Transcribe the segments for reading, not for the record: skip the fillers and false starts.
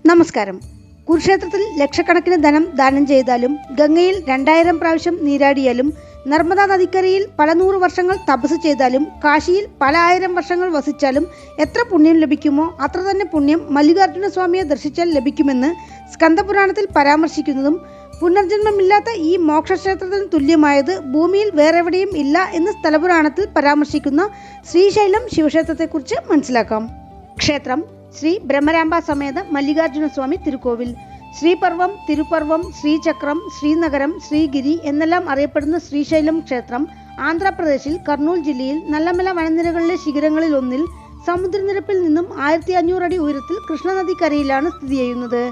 നമസ്കാരം. കുരുക്ഷേത്രത്തിൽ ലക്ഷക്കണക്കിന് ധനം ദാനം ചെയ്താലും, ഗംഗയിൽ 2000 പ്രാവശ്യം നീരാടിയാലും, നർമ്മദാ നദിക്കരയിൽ പല 100 വർഷങ്ങൾ തപസ് ചെയ്താലും, കാശിയിൽ പല 1000 വർഷങ്ങൾ വസിച്ചാലും എത്ര പുണ്യം ലഭിക്കുമോ അത്ര തന്നെ പുണ്യം മല്ലികാർജുന സ്വാമിയെ ദർശിച്ചാൽ ലഭിക്കുമെന്ന് സ്കന്ദപുരാണത്തിൽ പരാമർശിക്കുന്നതും, പുനർജന്മമില്ലാത്ത ഈ മോക്ഷക്ഷേത്രത്തിന് തുല്യമായത് ഭൂമിയിൽ വേറെവിടെയും ഇല്ല എന്ന് സ്ഥലപുരാണത്തിൽ പരാമർശിക്കുന്ന ശ്രീശൈലം ശിവക്ഷേത്രത്തെക്കുറിച്ച് മനസ്സിലാക്കാം. ക്ഷേത്രം ശ്രീ ബ്രഹ്മരാംബ സമേത മല്ലികാർജുന സ്വാമി തിരുക്കോവിൽ. ശ്രീപർവം, തിരുപ്പർവം, ശ്രീചക്രം, ശ്രീനഗരം, ശ്രീഗിരി എന്നെല്ലാം അറിയപ്പെടുന്ന ശ്രീശൈലം ക്ഷേത്രം ആന്ധ്രാപ്രദേശിൽ കർണൂൽ ജില്ലയിൽ നല്ലമല വനനിരകളിലെ ശിഖരങ്ങളിൽ ഒന്നിൽ സമുദ്രനിരപ്പിൽ നിന്നും 1500 അടി ഉയരത്തിൽ കൃഷ്ണനദിക്കരയിലാണ് സ്ഥിതി ചെയ്യുന്നത്.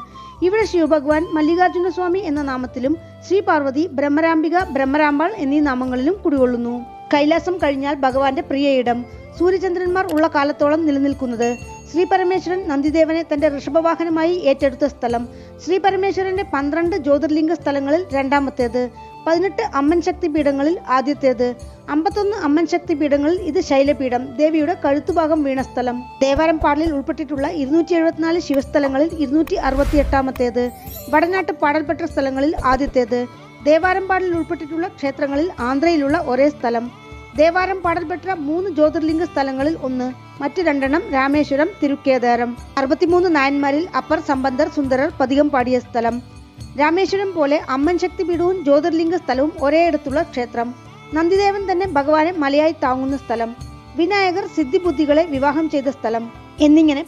ഇവിടെ ശിവഭഗവാൻ മല്ലികാർജുന സ്വാമി എന്ന നാമത്തിലും ശ്രീ പാർവതി, ബ്രഹ്മരാംബിക, ബ്രഹ്മരാംബാൾ എന്നീ നാമങ്ങളിലും കുടികൊള്ളുന്നു. കൈലാസം കഴിഞ്ഞാൽ ഭഗവാന്റെ പ്രിയ ഇടം, സൂര്യചന്ദ്രന്മാർ ഉള്ള കാലത്തോളം നിലനിൽക്കുന്നത്. ശ്രീ പരമേശ്വരൻ നന്ദിദേവനെ തന്റെ ഋഷഭവാഹനമായി ഏറ്റെടുത്ത സ്ഥലം. ശ്രീ പരമേശ്വരന്റെ 12 ജ്യോതിർലിംഗ സ്ഥലങ്ങളിൽ രണ്ടാമത്തേത്, 18 അമ്മൻ ശക്തി പീഠങ്ങളിൽ ആദ്യത്തേത്, 51 അമ്മൻ ശക്തി പീഠങ്ങളിൽ ഇത് ശൈലപീഠം, ദേവിയുടെ കഴുത്തുഭാഗം വീണ സ്ഥലം. ദേവാരം പാടലിൽ ഉൾപ്പെട്ടിട്ടുള്ള 274 ശിവസ്ഥലങ്ങളിൽ 268ാമത്തേത്, വടനാട്ട് പാടൽപ്പെട്ട സ്ഥലങ്ങളിൽ ആദ്യത്തേത്. ദേവാരം പാടലിൽ ഉൾപ്പെട്ടിട്ടുള്ള ക്ഷേത്രങ്ങളിൽ ആന്ധ്രയിലുള്ള ഒരേ സ്ഥലം. ദേവാരം പാടൽപ്പെട്ട 3 ജ്യോതിർലിംഗ സ്ഥലങ്ങളിൽ 1, മറ്റു 2 രാമേശ്വരം, തിരുക്കേദാരം. 63 നായന്മാരിൽ അപ്പർ, സമ്പന്തർ, സുന്ദരർ പതികം പാടിയ സ്ഥലം. രാമേശ്വരം പോലെ അമ്മൻ ശക്തി പീഠവും ജ്യോതിർലിംഗ സ്ഥലവും ഒരേയിടത്തുള്ള ക്ഷേത്രം. നന്ദിദേവൻ തന്നെ ഭഗവാനെ മലയായി താങ്ങുന്ന സ്ഥലം. വിനായകർ സിദ്ധിബുദ്ധികളെ വിവാഹം ചെയ്ത സ്ഥലം. എന്നിങ്ങനെ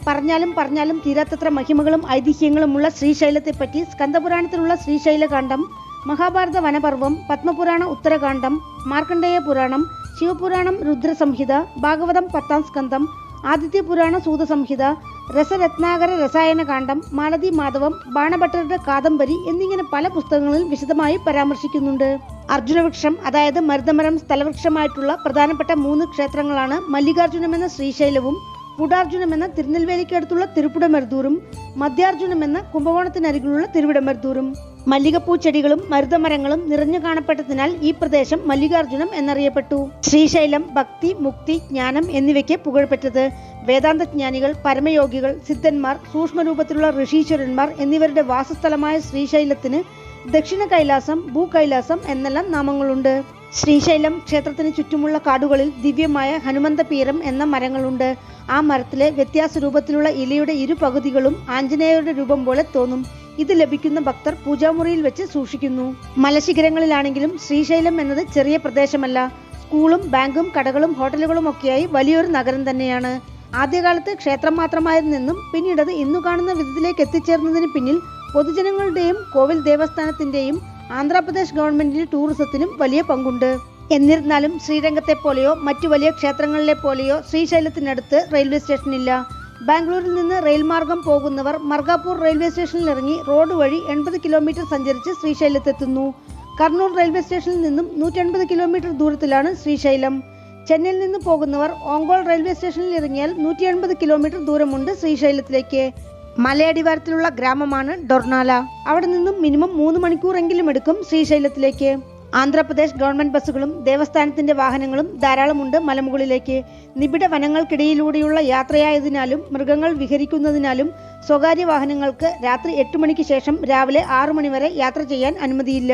പറഞ്ഞാലും തീരാത്തത്ര മഹിമകളും ഐതിഹ്യങ്ങളുമുള്ള ശ്രീശൈലത്തെപ്പറ്റി സ്കന്ദപുരാണത്തിലുള്ള ശ്രീശൈലകാന്ഡം, മഹാഭാരത വനപർവം, പത്മപുരാണ ഉത്തരകാന്ഡം, മാർക്കണ്ഡേയ പുരാണം, ശിവപുരാണം രുദ്രസംഹിത, ഭാഗവതം 10ാം സ്കന്ധം, ആദിത്യപുരാണ സൂതസംഹിത, രസരത്നാകര രസായനകാന്ഡം, മാലതി മാധവം, ബാണഭട്ടരുടെ കാദംബരി എന്നിങ്ങനെ പല പുസ്തകങ്ങളിൽ വിശദമായി പരാമർശിക്കുന്നുണ്ട്. അർജുനവൃക്ഷം, അതായത് മരുതമരം സ്ഥലവൃക്ഷമായിട്ടുള്ള പ്രധാനപ്പെട്ട 3 ക്ഷേത്രങ്ങളാണ് മല്ലികാർജുനമെന്ന ശ്രീശൈലവും, ഗൂഢാർജുനമെന്ന തിരുനെൽവേലിക്കടുത്തുള്ള തിരുപ്പുടമരുതൂരും, മധ്യാർജുനമെന്ന കുംഭകോണത്തിനരികിലുള്ള തിരുവിടമരുതൂരും. മല്ലികപ്പൂച്ചെടികളും മരുതമരങ്ങളും നിറഞ്ഞു കാണപ്പെട്ടതിനാൽ ഈ പ്രദേശം മല്ലികാർജുനം എന്നറിയപ്പെട്ടു. ശ്രീശൈലം ഭക്തി, മുക്തി, ജ്ഞാനം എന്നിവയ്ക്ക് പുകഴ്പെറ്റത്. വേദാന്തജ്ഞാനികൾ, പരമയോഗികൾ, സിദ്ധന്മാർ, സൂക്ഷ്മരൂപത്തിലുള്ള ഋഷീശ്വരന്മാർ എന്നിവരുടെ വാസസ്ഥലമായ ശ്രീശൈലത്തിന് ദക്ഷിണ കൈലാസം, ഭൂകൈലാസം എന്നെല്ലാം നാമങ്ങളുണ്ട്. ശ്രീശൈലം ക്ഷേത്രത്തിന് ചുറ്റുമുള്ള കാടുകളിൽ ദിവ്യമായ ഹനുമന്തപീരം എന്ന മരങ്ങളുണ്ട്. ആ മരത്തിലെ വ്യത്യാസ രൂപത്തിലുള്ള ഇലയുടെ 2 പകുതികളും ആഞ്ജനേയരുടെ രൂപം പോലെ തോന്നും. ഇത് ലഭിക്കുന്ന ഭക്തർ പൂജാമുറിയിൽ വെച്ച് സൂക്ഷിക്കുന്നു. മലശിഖരങ്ങളിലാണെങ്കിലും ശ്രീശൈലം എന്നത് ചെറിയ പ്രദേശമല്ല. സ്കൂളും ബാങ്കും കടകളും ഹോട്ടലുകളും ഒക്കെയായി വലിയൊരു നഗരം തന്നെയാണ്. ആദ്യകാലത്ത് ക്ഷേത്രം മാത്രമായിരുന്നെന്നും പിന്നീടത് ഇന്നു കാണുന്ന വിധത്തിലേക്ക് എത്തിച്ചേർന്നതിന് പിന്നിൽ പൊതുജനങ്ങളുടെയും കോവിൽ ദേവസ്ഥാനത്തിന്റെയും ആന്ധ്രാപ്രദേശ് ഗവൺമെന്റിന്റെ ടൂറിസത്തിനും വലിയ പങ്കുണ്ട്. എന്നിരുന്നാലും ശ്രീരംഗത്തെ പോലെയോ മറ്റു വലിയ ക്ഷേത്രങ്ങളിലെ പോലെയോ ശ്രീശൈലത്തിനടുത്ത് റെയിൽവേ സ്റ്റേഷനില്ല. ബാംഗ്ലൂരിൽ നിന്ന് റെയിൽ മാർഗം പോകുന്നവർ മർഗാപൂർ റെയിൽവേ സ്റ്റേഷനിൽ ഇറങ്ങി റോഡ് വഴി 80 കിലോമീറ്റർ സഞ്ചരിച്ച് ശ്രീശൈലത്തെത്തുന്നു. കർണൂൽ റെയിൽവേ സ്റ്റേഷനിൽ നിന്നും 180 കിലോമീറ്റർ ദൂരത്തിലാണ് ശ്രീശൈലം. ചെന്നൈയിൽ നിന്ന് പോകുന്നവർ ഓങ്കോൾ റെയിൽവേ സ്റ്റേഷനിൽ ഇറങ്ങിയാൽ 180 കിലോമീറ്റർ ദൂരമുണ്ട് ശ്രീശൈലത്തിലേക്ക്. മലയടിവാരത്തിലുള്ള ഗ്രാമമാണ് ഡൊർണാല. അവിടെ നിന്നും മിനിമം 3 മണിക്കൂറെങ്കിലും എടുക്കും ശ്രീശൈലത്തിലേക്ക്. ആന്ധ്രാപ്രദേശ് ഗവൺമെന്റ് ബസ്സുകളും ദേവസ്ഥാനത്തിന്റെ വാഹനങ്ങളും ധാരാളമുണ്ട് മലമുകളിലേക്ക്. നിബിഡ വനങ്ങൾക്കിടയിലൂടെയുള്ള യാത്രയായതിനാലും മൃഗങ്ങൾ വിഹരിക്കുന്നതിനാലും സ്വകാര്യ വാഹനങ്ങൾക്ക് രാത്രി 8 മണിക്ക് ശേഷം രാവിലെ 6 മണി വരെ യാത്ര ചെയ്യാൻ അനുമതിയില്ല.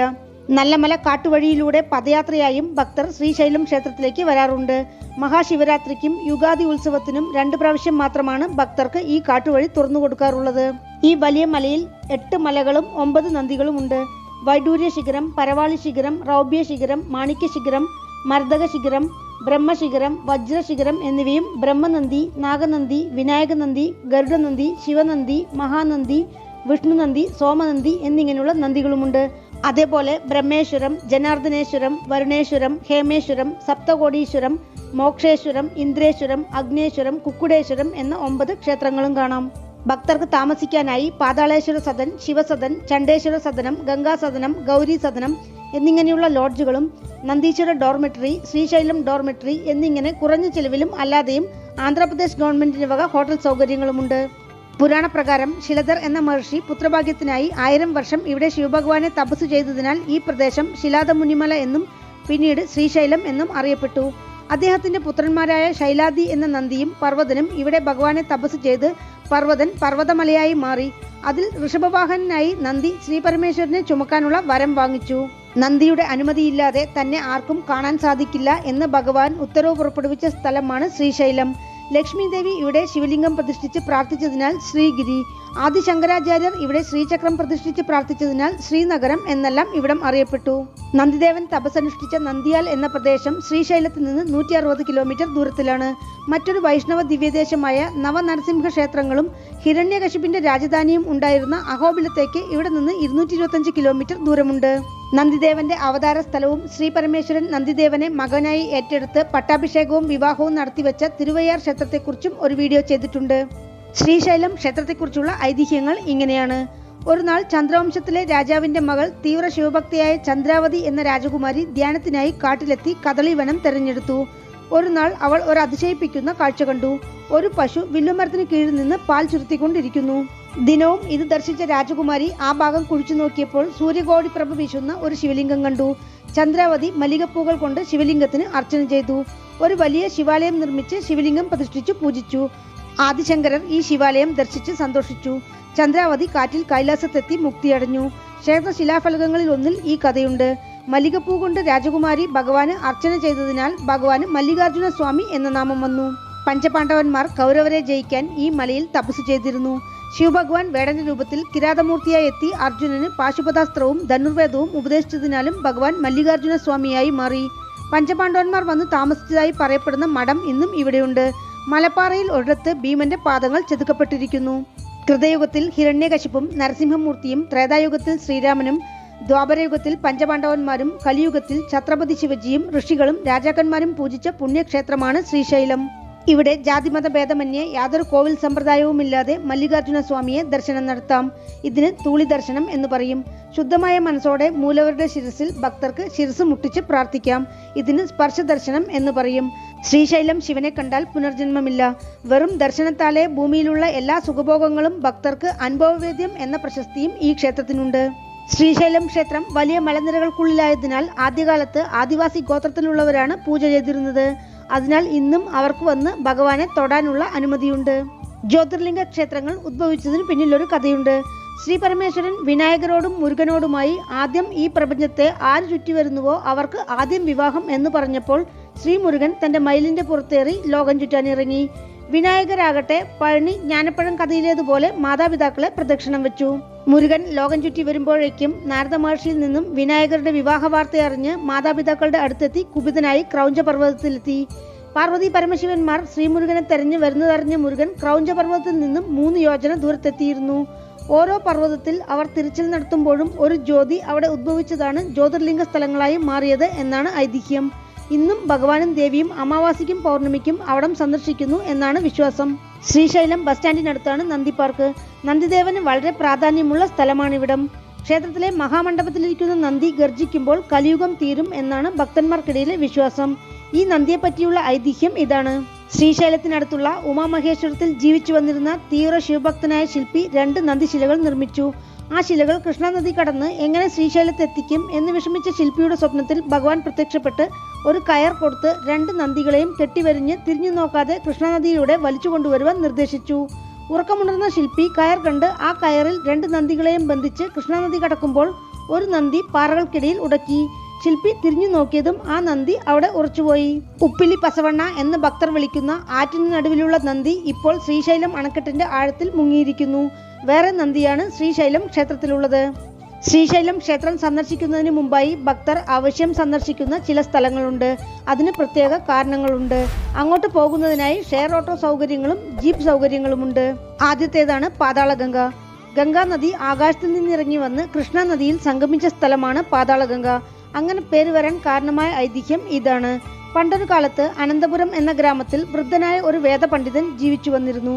നല്ലമല കാട്ടുവഴിയിലൂടെ പദയാത്രയായും ഭക്തർ ശ്രീശൈലം ക്ഷേത്രത്തിലേക്ക് വരാറുണ്ട്. മഹാശിവരാത്രിക്കും യുഗാദി ഉത്സവത്തിനും 2 പ്രാവശ്യം മാത്രമാണ് ഭക്തർക്ക് ഈ കാട്ടുവഴി തുറന്നു കൊടുക്കാറുള്ളത്. ഈ വലിയ മലയിൽ 8 മലകളും 9 നന്ദികളും ഉണ്ട്. വൈഡൂര്യ ശിഖരം, പരവാളി ശിഖരം, റൗബ്യ ശിഖരം, മാണിക്യ ശിഖരം, മർദ്ദക ശിഖരം, ബ്രഹ്മശിഖരം, വജ്രശിഖരം എന്നിവയും ബ്രഹ്മനന്ദി, നാഗനന്ദി, വിനായകനന്ദി, ഗരുഡനന്ദി, ശിവനന്ദി, മഹാനന്ദി, വിഷ്ണുനന്ദി, സോമനന്ദി എന്നിങ്ങനെയുള്ള നന്ദികളുമുണ്ട്. അതേപോലെ ബ്രഹ്മേശ്വരം, ജനാർദ്ദനേശ്വരം, വരുണേശ്വരം, ഹേമേശ്വരം, സപ്തകോടീശ്വരം, മോക്ഷേശ്വരം, ഇന്ദ്രേശ്വരം, അഗ്നേശ്വരം, കുക്കുടേശ്വരം എന്ന 9 ക്ഷേത്രങ്ങളും കാണാം. ഭക്തർക്ക് താമസിക്കാനായി പാതാളേശ്വര സദൻ, ശിവസദൻ, ചണ്ഡേശ്വര സദനം, ഗംഗാസദനം, ഗൗരി സദനം എന്നിങ്ങനെയുള്ള ലോഡ്ജുകളും, നന്ദീശ്വര ഡോർമെറ്ററി, ശ്രീശൈലം ഡോർമെറ്ററി എന്നിങ്ങനെ കുറഞ്ഞ ചെലവിലും അല്ലാതെയും ആന്ധ്രാപ്രദേശ് ഗവൺമെന്റിന്റെ വക ഹോട്ടൽ സൗകര്യങ്ങളുമുണ്ട്. പുരാണപ്രകാരം ശിലധർ എന്ന മഹർഷി പുത്രഭാഗ്യത്തിനായി 1000 വർഷം ഇവിടെ ശിവഭഗവാനെ തപസ് ചെയ്തതിനാൽ ഈ പ്രദേശം ശിലാദമുനിമല എന്നും പിന്നീട് ശ്രീശൈലം എന്നും അറിയപ്പെട്ടു. അദ്ദേഹത്തിന്റെ പുത്രന്മാരായ ശൈലാദി എന്ന നന്ദിയും പർവ്വതനും ഇവിടെ ഭഗവാനെ തപസ് ചെയ്ത് പർവ്വതൻ പർവ്വതമലയായി മാറി. അതിൽ ഋഷഭവാഹനായി നന്ദി ശ്രീപരമേശ്വരനെ ചുമക്കാനുള്ള വരം വാങ്ങിച്ചു. നന്ദിയുടെ അനുമതിയില്ലാതെ തന്നെ ആർക്കും കാണാൻ സാധിക്കില്ല എന്ന് ഭഗവാൻ ഉത്തരവ് പുറപ്പെടുവിച്ച സ്ഥലമാണ് ശ്രീശൈലം. ലക്ഷ്മി ദേവി ഇവിടെ ശിവലിംഗം പ്രതിഷ്ഠിച്ച് പ്രാർത്ഥിച്ചതിനാൽ ശ്രീഗിരി, ആദിശങ്കരാചാര്യർ ഇവിടെ ശ്രീചക്രം പ്രതിഷ്ഠിച്ച് പ്രാർത്ഥിച്ചതിനാൽ ശ്രീനഗരം എന്നെല്ലാം ഇവിടം അറിയപ്പെട്ടു. നന്ദിദേവൻ തപസ്സനുഷ്ഠിച്ച നന്ദിയാൽ എന്ന പ്രദേശം ശ്രീശൈലത്തിൽ നിന്ന് 160 കിലോമീറ്റർ ദൂരത്തിലാണ്. മറ്റൊരു വൈഷ്ണവ ദിവ്യദേശമായ നവനരസിംഹ ക്ഷേത്രങ്ങളും ഹിരണ്യകശിപിന്റെ രാജധാനിയും ഉണ്ടായിരുന്ന അഹോബിലത്തേക്ക് ഇവിടെ നിന്ന് 225 കിലോമീറ്റർ ദൂരമുണ്ട്. നന്ദിദേവന്റെ അവതാര സ്ഥലവും ശ്രീപരമേശ്വരൻ നന്ദിദേവനെ മകനായി ഏറ്റെടുത്ത് പട്ടാഭിഷേകവും വിവാഹവും നടത്തിവെച്ച തിരുവയ്യാർ ക്ഷേത്രത്തെക്കുറിച്ചും ഒരു വീഡിയോ ചെയ്തിട്ടുണ്ട്. ശ്രീശൈലം ക്ഷേത്രത്തെക്കുറിച്ചുള്ള ഐതിഹ്യങ്ങൾ ഇങ്ങനെയാണ്. ഒരു നാൾ ചന്ദ്രവംശത്തിലെ രാജാവിന്റെ മകൾ തീവ്ര ശിവഭക്തിയായ ചന്ദ്രാവതി എന്ന രാജകുമാരി ധ്യാനത്തിനായി കാട്ടിലെത്തി കദളിവനം തെരഞ്ഞെടുത്തു. ഒരു നാൾ അവൾ ഒരു അതിശയിപ്പിക്കുന്ന കാഴ്ച കണ്ടു. ഒരു പശു വില്ലുമരത്തിന് കീഴിൽ നിന്ന് പാൽ ചുരുത്തിക്കൊണ്ടിരിക്കുന്നു. ദിനവും ഇത് ദർശിച്ച രാജകുമാരി ആ ഭാഗം കുഴിച്ചു നോക്കിയപ്പോൾ സൂര്യകോടി പ്രഭ വീശുന്ന ഒരു ശിവലിംഗം കണ്ടു. ചന്ദ്രാവതി മല്ലികപ്പൂകൾ കൊണ്ട് ശിവലിംഗത്തിന് അർച്ചന ചെയ്തു. ഒരു വലിയ ശിവാലയം നിർമ്മിച്ച് ശിവലിംഗം പ്രതിഷ്ഠിച്ചു പൂജിച്ചു. ആദിശങ്കരർ ഈ ശിവാലയം ദർശിച്ച് സന്തോഷിച്ചു. ചന്ദ്രാവതി കാറ്റിൽ കൈലാസത്തെത്തി മുക്തിയടഞ്ഞു. ക്ഷേത്ര ശിലാഫലകങ്ങളിൽ ഒന്നിൽ ഈ കഥയുണ്ട്. മല്ലികപ്പൂ കൊണ്ട് രാജകുമാരി ഭഗവാന് അർച്ചന ചെയ്തതിനാൽ ഭഗവാന് മല്ലികാർജുന സ്വാമി എന്ന നാമം വന്നു. പഞ്ചപാണ്ഡവന്മാർ കൗരവരെ ജയിക്കാൻ ഈ മലയിൽ തപസ് ചെയ്തിരുന്നു. ശിവഭഗവാൻ വേടന്റെ രൂപത്തിൽ കിരാതമൂർത്തിയായി എത്തി അർജുനന് പാശുപതാസ്ത്രവും ധനുർവേദവും ഉപദേശിച്ചതിനാലും ഭഗവാൻ മല്ലികാർജുന സ്വാമിയായി മാറി. പഞ്ചപാണ്ഡവന്മാർ വന്ന് താമസിച്ചതായി പറയപ്പെടുന്ന മഠം ഇന്നും ഇവിടെയുണ്ട്. മലപ്പാറയിൽ ഒരിടത്ത് ഭീമന്റെ പാദങ്ങൾ ചെതുക്കപ്പെട്ടിരിക്കുന്നു. കൃതയുഗത്തിൽ ഹിരണ്യകശിപും നരസിംഹമൂർത്തിയും, ത്രേതായുഗത്തിൽ ശ്രീരാമനും, ദ്വാപരയുഗത്തിൽ പഞ്ചപാണ്ഡവന്മാരും, കലിയുഗത്തിൽ ഛത്രപതി ശിവജിയും ഋഷികളും രാജാക്കന്മാരും പൂജിച്ച പുണ്യക്ഷേത്രമാണ് ശ്രീശൈലം. ഇവിടെ ജാതിമത ഭേദമന്യേ യാതൊരു കോവിൽ സമ്പ്രദായവുമില്ലാതെ മല്ലികാർജുന സ്വാമിയെ ദർശനം നടത്താം. ഇതിന് തൂളി ദർശനം എന്ന് പറയും. ശുദ്ധമായ മനസ്സോടെ മൂലവരുടെ ശിരസിൽ ഭക്തർക്ക് ശിരസ് മുട്ടിച്ച് പ്രാർത്ഥിക്കാം. ഇതിന് സ്പർശ ദർശനം എന്ന് പറയും. ശ്രീശൈലം ശിവനെ കണ്ടാൽ പുനർജന്മമില്ല. വെറും ദർശനത്താലെ ഭൂമിയിലുള്ള എല്ലാ സുഖഭോഗങ്ങളും ഭക്തർക്ക് അനുഭവവേദ്യം എന്ന പ്രശസ്തിയും ഈ ക്ഷേത്രത്തിനുണ്ട്. ശ്രീശൈലം ക്ഷേത്രം വലിയ മലനിരകൾക്കുള്ളിലായതിനാൽ ആദ്യകാലത്ത് ആദിവാസി ഗോത്രത്തിലുള്ളവരാണ് പൂജ ചെയ്തിരുന്നത്. അതിനാൽ ഇന്നും അവർക്ക് വന്ന് ഭഗവാനെ തൊടാനുള്ള അനുമതിയുണ്ട്. ജ്യോതിർലിംഗ ക്ഷേത്രങ്ങൾ ഉദ്ഭവിച്ചതിന് പിന്നിലൊരു കഥയുണ്ട്. ശ്രീ പരമേശ്വരൻ വിനായകരോടും മുരുകനോടുമായി ആദ്യം ഈ പ്രപഞ്ചത്തെ ആര് ചുറ്റി വരുന്നുവോ അവർക്ക് ആദ്യം വിവാഹം എന്ന് പറഞ്ഞപ്പോൾ ശ്രീ മുരുകൻ തന്റെ മയിലിന്റെ പുറത്തേറി ലോകം ചുറ്റാനിറങ്ങി. വിനായകരാകട്ടെ പഴനി ജ്ഞാനപ്പഴം കഥയിലേതുപോലെ മാതാപിതാക്കളെ പ്രദക്ഷിണം വെച്ചു. മുരുകൻ ലോകം ചുറ്റി വരുമ്പോഴേക്കും നാരദ മഹർഷിയിൽ നിന്നും വിനായകരുടെ വിവാഹ വാർത്തയറിഞ്ഞ് മാതാപിതാക്കളുടെ അടുത്തെത്തി കുപിതനായി ക്രൗഞ്ചപർവ്വതത്തിലെത്തി. പാർവതി പരമശിവന്മാർ ശ്രീമുരുകനെ തെരഞ്ഞു വരുന്നതറിഞ്ഞ മുരുകൻ ക്രൗഞ്ചപർവ്വതത്തിൽ നിന്നും 3 യോജന ദൂരത്തെത്തിയിരുന്നു. ഓരോ പർവ്വതത്തിൽ അവർ തിരച്ചിൽ നടത്തുമ്പോഴും ഒരു ജ്യോതി അവിടെ ഉദ്ഭവിച്ചതാണ് ജ്യോതിർലിംഗ സ്ഥലങ്ങളായി മാറിയത് എന്നാണ് ഐതിഹ്യം. ഇന്നും ഭഗവാനും ദേവിയും അമാവാസിക്കും പൗർണമിക്കും അവിടം സന്ദർശിക്കുന്നു എന്നാണ് വിശ്വാസം. ശ്രീശൈലം ബസ് സ്റ്റാൻഡിനടുത്താണ് നന്ദി പാർക്ക്. നന്ദിദേവന് വളരെ പ്രാധാന്യമുള്ള സ്ഥലമാണിവിടം. ക്ഷേത്രത്തിലെ മഹാമണ്ഡപത്തിലിരിക്കുന്ന നന്ദി ഗർജിക്കുമ്പോൾ കലിയുഗം തീരും എന്നാണ് ഭക്തന്മാർക്കിടയിലെ വിശ്വാസം. ഈ നന്ദിയെ പറ്റിയുള്ള ഐതിഹ്യം ഇതാണ്. ശ്രീശൈലത്തിനടുത്തുള്ള ഉമാമഹേശ്വരത്തിൽ ജീവിച്ചു വന്നിരുന്ന തീവ്ര ശിവഭക്തനായ ശില്പി 2 നന്ദിശിലകൾ നിർമ്മിച്ചു. ആ ശിലകൾ കൃഷ്ണാനദി കടന്ന് എങ്ങനെ ശ്രീശൈലത്തെത്തിക്കും എന്ന് വിഷമിച്ച ശില്പിയുടെ സ്വപ്നത്തിൽ ഭഗവാൻ പ്രത്യക്ഷപ്പെട്ട് ഒരു കയർ കൊടുത്ത് 2 നന്ദികളെയും കെട്ടിവരിഞ്ഞ് തിരിഞ്ഞു നോക്കാതെ കൃഷ്ണാനദിയിലൂടെ വലിച്ചു കൊണ്ടുവരുവാൻ നിർദ്ദേശിച്ചു. ഉറക്കമുണർന്ന ശില്പി കയർ കണ്ട് ആ കയറിൽ 2 നന്ദികളെയും ബന്ധിച്ച് കൃഷ്ണാനദി കടക്കുമ്പോൾ ഒരു നന്ദി പാറകൾക്കിടയിൽ ഉടക്കി. ശില്പി തിരിഞ്ഞു നോക്കിയതും ആ നന്ദി അവിടെ ഉറച്ചുപോയി. ഉപ്പിലി പസവണ്ണ എന്ന് ഭക്തർ വിളിക്കുന്ന ആറ്റിന് നടുവിലുള്ള നന്ദി ഇപ്പോൾ ശ്രീശൈലം അണക്കെട്ടിന്റെ ആഴത്തിൽ മുങ്ങിയിരിക്കുന്നു. വേറെ നന്ദിയാണ് ശ്രീശൈലം ക്ഷേത്രത്തിലുള്ളത്. ശ്രീശൈലം ക്ഷേത്രം സന്ദർശിക്കുന്നതിന് മുമ്പായി ഭക്തർ അവശ്യം സന്ദർശിക്കുന്ന ചില സ്ഥലങ്ങളുണ്ട്. അതിന് പ്രത്യേക കാരണങ്ങളുണ്ട്. അങ്ങോട്ട് പോകുന്നതിനായി ഷെയർ ഓട്ടോ സൗകര്യങ്ങളും ജീപ്പ് സൗകര്യങ്ങളുമുണ്ട്. ആദ്യത്തേതാണ് പാതാളഗംഗ. ഗംഗാനദി ആകാശത്തിൽ നിന്നിറങ്ങി വന്ന് കൃഷ്ണാനദിയിൽ സംഗമിച്ച സ്ഥലമാണ് പാതാളഗംഗ. അങ്ങനെ പേര് വരാൻ കാരണമായ ഐതിഹ്യം ഇതാണ്. പണ്ടൊരു കാലത്ത് അനന്തപുരം എന്ന ഗ്രാമത്തിൽ വൃദ്ധനായ ഒരു വേദപണ്ഡിതൻ ജീവിച്ചു വന്നിരുന്നു.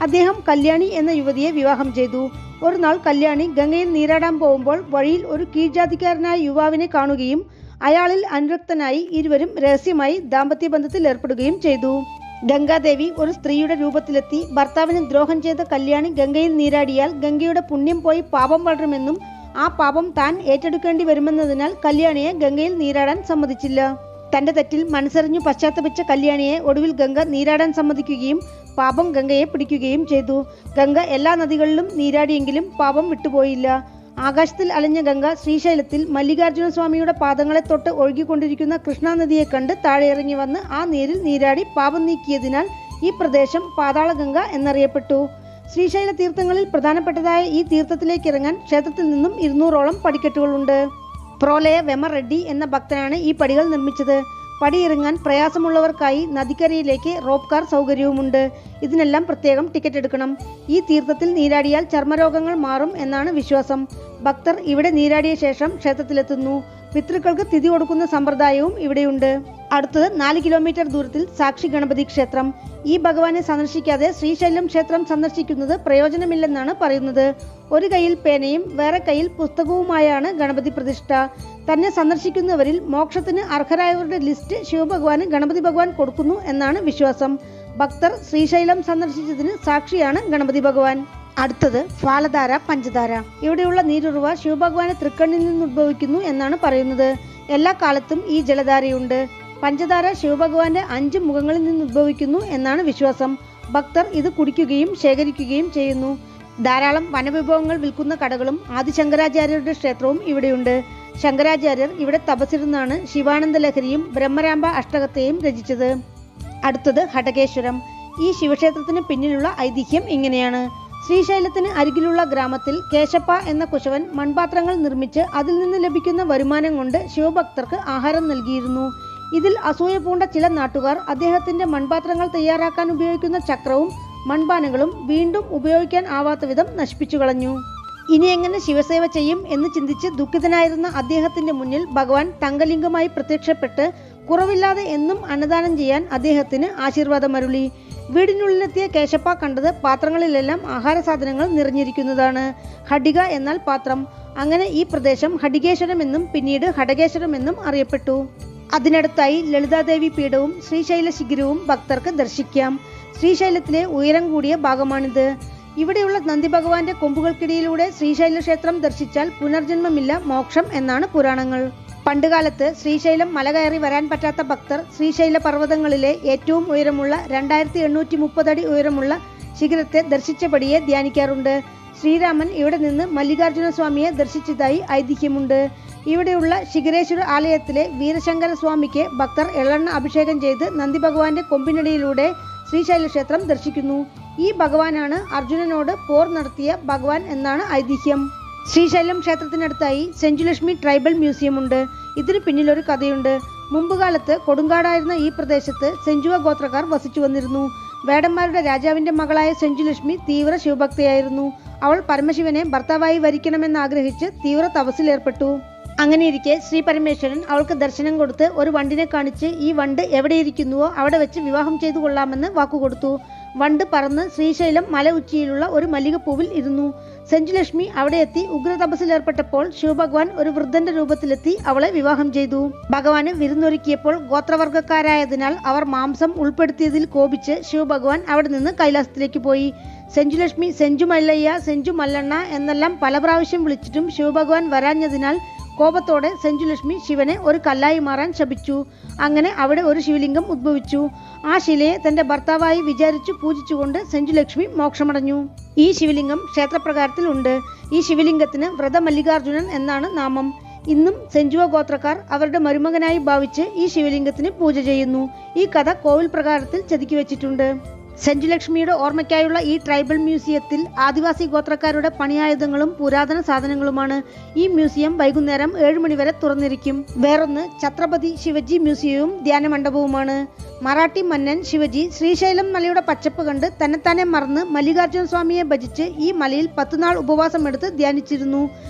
അദ്ദേഹം കല്യാണി എന്ന യുവതിയെ വിവാഹം ചെയ്തു. ഒരു നാൾ കല്യാണി ഗംഗയിൽ നീരാടാൻ പോകുമ്പോൾ വഴിയിൽ ഒരു കീഴ്ജാതിക്കാരനായ യുവാവിനെ കാണുകയും അയാളിൽ അനുരക്തനായി ഇരുവരും രഹസ്യമായി ദാമ്പത്യ ബന്ധത്തിൽ ഏർപ്പെടുകയും ചെയ്തു. ഗംഗാദേവി ഒരു സ്ത്രീയുടെ രൂപത്തിലെത്തി ഭർത്താവിന് ദ്രോഹം ചെയ്ത കല്യാണി ഗംഗയിൽ നീരാടിയാൽ ഗംഗയുടെ പുണ്യം പോയി പാപം വളരുമെന്നും ആ പാപം താൻ ഏറ്റെടുക്കേണ്ടി വരുമെന്നതിനാൽ കല്യാണിയെ ഗംഗയിൽ നീരാടാൻ സമ്മതിച്ചില്ല. തന്റെ തെറ്റിൽ മനസ്സറിഞ്ഞു പശ്ചാത്തപിച്ച കല്യാണിയെ ഒടുവിൽ ഗംഗ നീരാടാൻ സമ്മതിക്കുകയും പാപം ഗംഗയെ പിടിക്കുകയും ചെയ്തു. ഗംഗ എല്ലാ നദികളിലും നീരാടിയെങ്കിലും പാപം വിട്ടുപോയില്ല. ആകാശത്തിൽ അലഞ്ഞ ഗംഗ ശ്രീശൈലത്തിൽ മല്ലികാർജുന സ്വാമിയുടെ പാദങ്ങളെ തൊട്ട് ഒഴുകിക്കൊണ്ടിരിക്കുന്ന കൃഷ്ണാനദിയെ കണ്ട് താഴെ ഇറങ്ങി വന്ന് ആ നീരിൽ നീരാടി പാപം നീക്കിയതിനാൽ ഈ പ്രദേശം പാതാളഗംഗ എന്നറിയപ്പെട്ടു. ശ്രീശൈല തീർത്ഥങ്ങളിൽ പ്രധാനപ്പെട്ടതായ ഈ തീർത്ഥത്തിലേക്ക് ഇറങ്ങാൻ ക്ഷേത്രത്തിൽ നിന്നും 200ഓളം പടിക്കെട്ടുകളുണ്ട്. പ്രോലയ വെമ റെഡ്ഡി എന്ന ഭക്തനാണ് ഈ പടികൾ നിർമ്മിച്ചത്. പടിയിറങ്ങാൻ പ്രയാസമുള്ളവർക്കായി നദിക്കരയിലേക്ക് റോപ്പ് കാർ സൗകര്യവുമുണ്ട്. ഇതിനെല്ലാം പ്രത്യേകം ടിക്കറ്റ് എടുക്കണം. ഈ തീർത്ഥത്തിൽ നീരാടിയാൽ ചർമ്മരോഗങ്ങൾ മാറും എന്നാണ് വിശ്വാസം. ഭക്തർ ഇവിടെ നീരാടിയ ശേഷം ക്ഷേത്രത്തിലെത്തുന്നു. പിതൃക്കൾക്ക് തിഥി കൊടുക്കുന്ന സമ്പ്രദായവും ഇവിടെയുണ്ട്. അടുത്തത് 4 കിലോമീറ്റർ ദൂരത്തിൽ സാക്ഷി ഗണപതി ക്ഷേത്രം. ഈ ഭഗവാനെ സന്ദർശിക്കാതെ ശ്രീശൈലം ക്ഷേത്രം സന്ദർശിക്കുന്നത് പ്രയോജനമില്ലെന്നാണ് പറയുന്നത്. ഒരു കയ്യിൽ പേനയും വേറെ കയ്യിൽ പുസ്തകവുമായാണ് ഗണപതി പ്രതിഷ്ഠ. തന്നെ സന്ദർശിക്കുന്നവരിൽ മോക്ഷത്തിന് അർഹരായവരുടെ ലിസ്റ്റ് ശിവഭഗവാന് ഗണപതി ഭഗവാൻ കൊടുക്കുന്നു എന്നാണ് വിശ്വാസം. ഭക്തർ ശ്രീശൈലം സന്ദർശിച്ചതിന് സാക്ഷിയാണ് ഗണപതി ഭഗവാൻ. അടുത്തത് ഫാലധാര പഞ്ചധാര. ഇവിടെയുള്ള നീരുറവ ശിവഭഗവാനെ തൃക്കണ്ണിൽ നിന്ന് ഉദ്ഭവിക്കുന്നു എന്നാണ് പറയുന്നത്. എല്ലാ കാലത്തും ഈ ജലധാരയുണ്ട്. പഞ്ചധാര ശിവഭഗവാന്റെ 5 മുഖങ്ങളിൽ നിന്ന് ഉദ്ഭവിക്കുന്നു എന്നാണ് വിശ്വാസം. ഭക്തർ ഇത് കുടിക്കുകയും ശേഖരിക്കുകയും ചെയ്യുന്നു. ധാരാളം വനവിഭവങ്ങൾ വിൽക്കുന്ന കടകളും ആദിശങ്കരാചാര്യരുടെ ക്ഷേത്രവും ഇവിടെയുണ്ട്. ശങ്കരാചാര്യർ ഇവിടെ തപസ്സിരുന്നാണ് ശിവാനന്ദ ലഹരിയും ബ്രഹ്മരാംബ അഷ്ടകത്തെയും രചിച്ചത്. അടുത്തത് ഹടകേശ്വരം. ഈ ശിവക്ഷേത്രത്തിന് പിന്നിലുള്ള ഐതിഹ്യം ഇങ്ങനെയാണ്. ശ്രീശൈലത്തിന് അരികിലുള്ള ഗ്രാമത്തിൽ കേശപ്പ എന്ന കുശവൻ മൺപാത്രങ്ങൾ നിർമ്മിച്ച് അതിൽ നിന്ന് ലഭിക്കുന്ന വരുമാനം കൊണ്ട് ശിവഭക്തർക്ക് ആഹാരം നൽകിയിരുന്നു. ഇതിൽ അസൂയ പൂണ്ട ചില നാട്ടുകാർ അദ്ദേഹത്തിന്റെ മൺപാത്രങ്ങൾ തയ്യാറാക്കാൻ ഉപയോഗിക്കുന്ന ചക്രവും മൺപാനകളും വീണ്ടും ഉപയോഗിക്കാൻ ആവാത്ത വിധം നശിപ്പിച്ചു കളഞ്ഞു. ഇനി എങ്ങനെ ശിവസേവ ചെയ്യും എന്ന് ചിന്തിച്ച് ദുഃഖിതനായിരുന്ന അദ്ദേഹത്തിന്റെ മുന്നിൽ ഭഗവാൻ തങ്കലിംഗമായി പ്രത്യക്ഷപ്പെട്ട് കുറവില്ലാതെ എന്നും അന്നദാനം ചെയ്യാൻ അദ്ദേഹത്തിന് ആശീർവാദമരുളി. വീടിനുള്ളിലെത്തിയ കേശപ്പ കണ്ടത് പാത്രങ്ങളിലെല്ലാം ആഹാര സാധനങ്ങൾ നിറഞ്ഞിരിക്കുന്നതാണ്. ഹഡിക എന്നാൽ പാത്രം. അങ്ങനെ ഈ പ്രദേശം ഹഡികേശ്വരം എന്നും പിന്നീട് ഹടകേശ്വരം എന്നും അറിയപ്പെട്ടു. അതിനടുത്തായി ലളിതാദേവി പീഠവും ശ്രീശൈല ശിഖരവും ഭക്തർക്ക് ദർശിക്കാം. ശ്രീശൈലത്തിലെ ഉയരം കൂടിയ ഭാഗമാണിത്. ഇവിടെയുള്ള നന്ദി ഭഗവാന്റെ കൊമ്പുകൾക്കിടയിലൂടെ ശ്രീശൈല ക്ഷേത്രം ദർശിച്ചാൽ പുനർജന്മമില്ല, മോക്ഷം എന്നാണ് പുരാണങ്ങൾ. പണ്ടുകാലത്ത് ശ്രീശൈലം മല കയറി വരാൻ പറ്റാത്ത ഭക്തർ ശ്രീശൈല പർവ്വതങ്ങളിലെ ഏറ്റവും ഉയരമുള്ള 2830 അടി ഉയരമുള്ള ശിഖരത്തെ ദർശിച്ചപടിയെ ധ്യാനിക്കാറുണ്ട്. ശ്രീരാമൻ ഇവിടെ നിന്ന് മല്ലികാർജുന സ്വാമിയെ ദർശിച്ചതായി ഐതിഹ്യമുണ്ട്. ഇവിടെയുള്ള ശിഖരേശ്വര ആലയത്തിലെ വീരശങ്കര സ്വാമിക്ക് ഭക്തർ എള്ളെണ്ണ അഭിഷേകം ചെയ്ത് നന്ദി ഭഗവാന്റെ കൊമ്പിനിടയിലൂടെ ശ്രീശൈല ക്ഷേത്രം ദർശിക്കുന്നു. ഈ ഭഗവാനാണ് അർജുനനോട് പോർ നടത്തിയ ഭഗവാൻ എന്നാണ് ഐതിഹ്യം. ശ്രീശൈലം ക്ഷേത്രത്തിനടുത്തായി സെഞ്ചുലക്ഷ്മി ട്രൈബൽ മ്യൂസിയം ഉണ്ട്. ഇതിന് പിന്നിലൊരു കഥയുണ്ട്. മുമ്പുകാലത്ത് കൊടുങ്കാടായിരുന്ന ഈ പ്രദേശത്ത് സെഞ്ചുവ ഗോത്രക്കാർ വസിച്ചു വന്നിരുന്നു. വേടന്മാരുടെ രാജാവിന്റെ മകളായ സെഞ്ചുലക്ഷ്മി തീവ്ര ശിവഭക്തയായിരുന്നു. അവൾ പരമശിവനെ ഭർത്താവായി വരിക്കണമെന്നാഗ്രഹിച്ച് തീവ്ര തപസ്സിലേർപ്പെട്ടു. അങ്ങനെയിരിക്കെ ശ്രീ പരമേശ്വരൻ അവൾക്ക് ദർശനം കൊടുത്ത് ഒരു വണ്ടിനെ കാണിച്ച് ഈ വണ്ട് എവിടെയിരിക്കുന്നുവോ അവിടെ വെച്ച് വിവാഹം ചെയ്തു കൊള്ളാമെന്ന് വാക്കുകൊടുത്തു. വണ്ട് പറന്ന് ശ്രീശൈലം മല ഉച്ചിയിലുള്ള ഒരു മല്ലികപ്പൂവിൽ ഇരുന്നു. സെഞ്ചുലക്ഷ്മി അവിടെ എത്തി ഉഗ്ര തപസ്സിലേർപ്പെട്ടപ്പോൾ ശിവഭഗവാൻ ഒരു വൃദ്ധന്റെ രൂപത്തിലെത്തി അവളെ വിവാഹം ചെയ്തു. ഭഗവാന് വിരുന്നൊരുക്കിയപ്പോൾ ഗോത്രവർഗക്കാരായതിനാൽ അവർ മാംസം ഉൾപ്പെടുത്തിയതിൽ കോപിച്ച് ശിവഭഗവാൻ അവിടെ നിന്ന് കൈലാസത്തിലേക്ക് പോയി. സെഞ്ചുലക്ഷ്മി സെഞ്ചു മല്ലയ്യ, സെഞ്ചു മല്ലണ്ണ എന്നെല്ലാം പല പ്രാവശ്യം വിളിച്ചിട്ടും ശിവഭഗവാൻ വരാഞ്ഞതിനാൽ കോപത്തോടെ സെഞ്ചുലക്ഷ്മി ശിവനെ ഒരു കല്ലായി മാറാൻ ശപിച്ചു. അങ്ങനെ അവിടെ ഒരു ശിവലിംഗം ഉദ്ഭവിച്ചു. ആ ശിലയെ തന്റെ ഭർത്താവായി വിചാരിച്ചു പൂജിച്ചുകൊണ്ട് സെഞ്ചുലക്ഷ്മി മോക്ഷമടഞ്ഞു. ഈ ശിവലിംഗം ക്ഷേത്രപ്രകാരത്തിൽ ഉണ്ട്. ഈ ശിവലിംഗത്തിന് വ്രതമല്ലികാർജുനൻ എന്നാണ് നാമം. ഇന്നും സെഞ്ചുവ ഗോത്രക്കാർ അവരുടെ മരുമകനായി ഭാവിച്ച് ഈ ശിവലിംഗത്തിന് പൂജ ചെയ്യുന്നു. ഈ കഥ കോവിൽ പ്രകാരത്തിൽ ചെതുക്കി വെച്ചിട്ടുണ്ട്. സെഞ്ചുലക്ഷ്മിയുടെ ഓർമ്മയ്ക്കായുള്ള ഈ ട്രൈബൽ മ്യൂസിയത്തിൽ ആദിവാസി ഗോത്രക്കാരുടെ പണിയായുധങ്ങളും പുരാതന സാധനങ്ങളുമാണ്. ഈ മ്യൂസിയം വൈകുന്നേരം 7 മണി വരെ തുറന്നിരിക്കും. വേറൊന്ന് ഛത്രപതി ശിവജി മ്യൂസിയവും ധ്യാനമണ്ഡപവുമാണ്. മറാഠി മന്നൻ ശിവജി ശ്രീശൈലം മലയുടെ പച്ചപ്പ് കണ്ട് തന്നെത്താനെ മറന്ന് മല്ലികാർജുന സ്വാമിയെ ഭജിച്ച് ഈ മലയിൽ 10 നാൾ ഉപവാസം എടുത്ത് ധ്യാനിച്ചിരുന്നു.